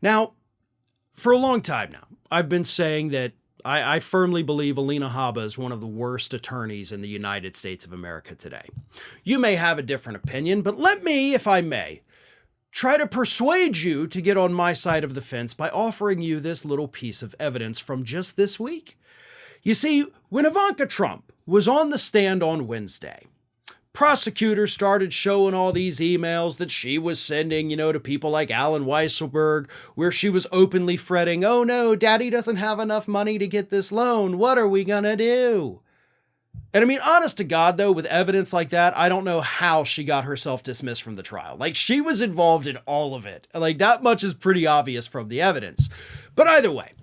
Now, for a long time now, I've been saying that I firmly believe Alina Haba is one of the worst attorneys in the United States of America today. You may have a different opinion, but let me, if I may, try to persuade you to get on my side of the fence by offering you this little piece of evidence from just this week. You see, when Ivanka Trump was on the stand on Wednesday, prosecutors started showing all these emails that she was sending, to people like Alan Weisselberg, where she was openly fretting, oh no, daddy doesn't have enough money to get this loan. What are we gonna do? And I mean, honest to God, though, with evidence like that, I don't know how she got herself dismissed from the trial. Like, she was involved in all of it. Like, that much is pretty obvious from the evidence. But either way,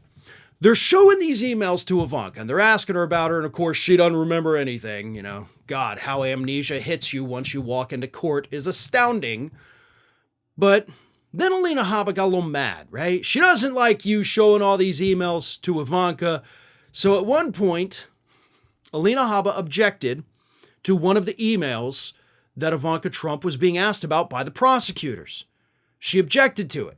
they're showing these emails to Ivanka, and they're asking her about her, and of course, she doesn't remember anything, God, how amnesia hits you once you walk into court is astounding. But then Alina Haba got a little mad, right? She doesn't like you showing all these emails to Ivanka. So at one point, Alina Haba objected to one of the emails that Ivanka Trump was being asked about by the prosecutors. She objected to it.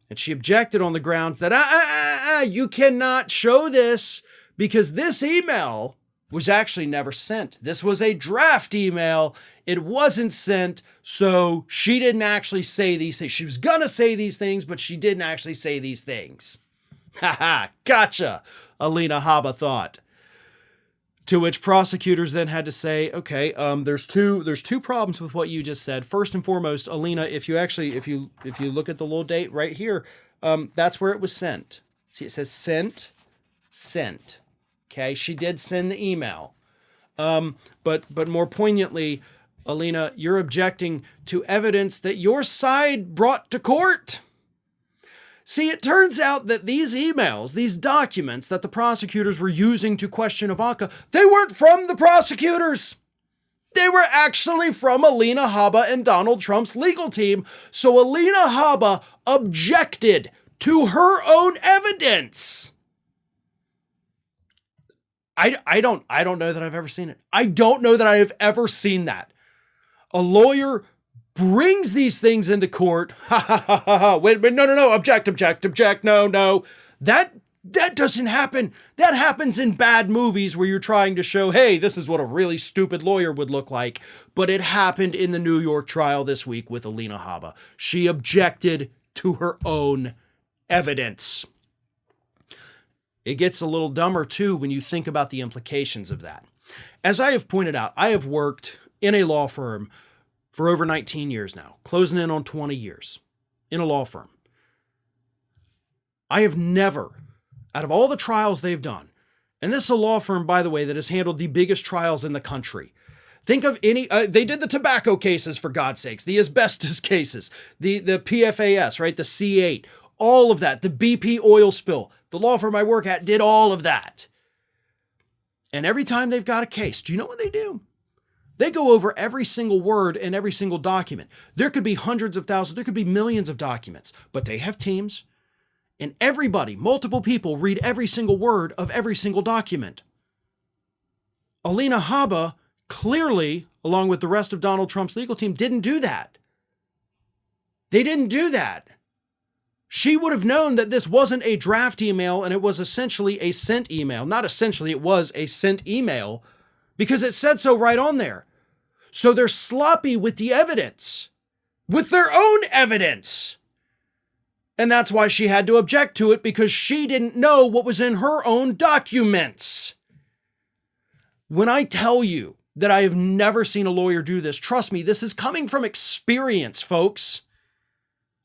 And she objected on the grounds that, you cannot show this because this email was actually never sent. This was a draft email. It wasn't sent, so she didn't actually say these things. She was gonna say these things, but she didn't actually say these things. Ha, gotcha, Alina Haba thought. To which prosecutors then had to say, okay, there's two problems with what you just said. First and foremost, Alina, if you look at the little date right here, that's where it was sent. See, it says sent. Okay, she did send the email. But more poignantly, Alina, you're objecting to evidence that your side brought to court. See, it turns out that these emails, these documents that the prosecutors were using to question Ivanka, they weren't from the prosecutors. They were actually from Alina Haba and Donald Trump's legal team. So Alina Haba objected to her own evidence. I don't know that I've ever seen it. I don't know that I have ever seen that. A lawyer brings these things into court. Wait, no, object, no. That doesn't happen. That happens in bad movies where you're trying to show, hey, this is what a really stupid lawyer would look like. But it happened in the New York trial this week with Alina Haba. She objected to her own evidence. It gets a little dumber too when you think about the implications of that. As I have pointed out, I have worked in a law firm for over 19 years now, closing in on 20 years in a law firm. I have never, out of all the trials they've done, and this is a law firm, by the way, that has handled the biggest trials in the country. Think of any, they did the tobacco cases, for God's sakes, the asbestos cases, the PFAS, right? The C8, all of that, the BP oil spill. The law firm I work at did all of that. And every time they've got a case, do you know what they do? They go over every single word in every single document. There could be hundreds of thousands, there could be millions of documents, but they have teams, and everybody, multiple people, read every single word of every single document. Alina Haba clearly, along with the rest of Donald Trump's legal team, didn't do that. They didn't do that. She would have known that this wasn't a draft email and it was essentially a sent email. Not essentially, it was a sent email because it said so right on there. So they're sloppy with the evidence, with their own evidence. And that's why she had to object to it, because she didn't know what was in her own documents. When I tell you that I have never seen a lawyer do this, trust me, this is coming from experience, folks.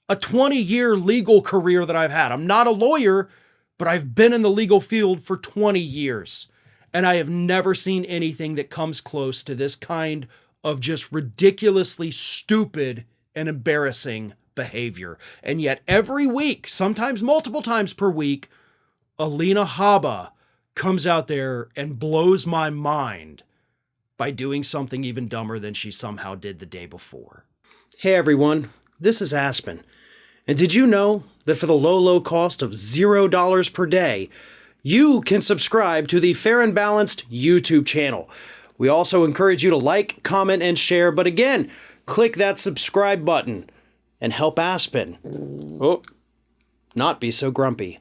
A 20-year legal career that I've had. I'm not a lawyer, but I've been in the legal field for 20 years. And I have never seen anything that comes close to this kind of just ridiculously stupid and embarrassing behavior. And yet every week, sometimes multiple times per week, Alina Haba comes out there and blows my mind by doing something even dumber than she somehow did the day before. Hey everyone, this is Aspen. And did you know that for the low cost of $0 per day, you can subscribe to the Fair and Balanced YouTube channel? We also encourage you to like, comment, and share, but again, click that subscribe button. and help Aspen, oh, not be so grumpy.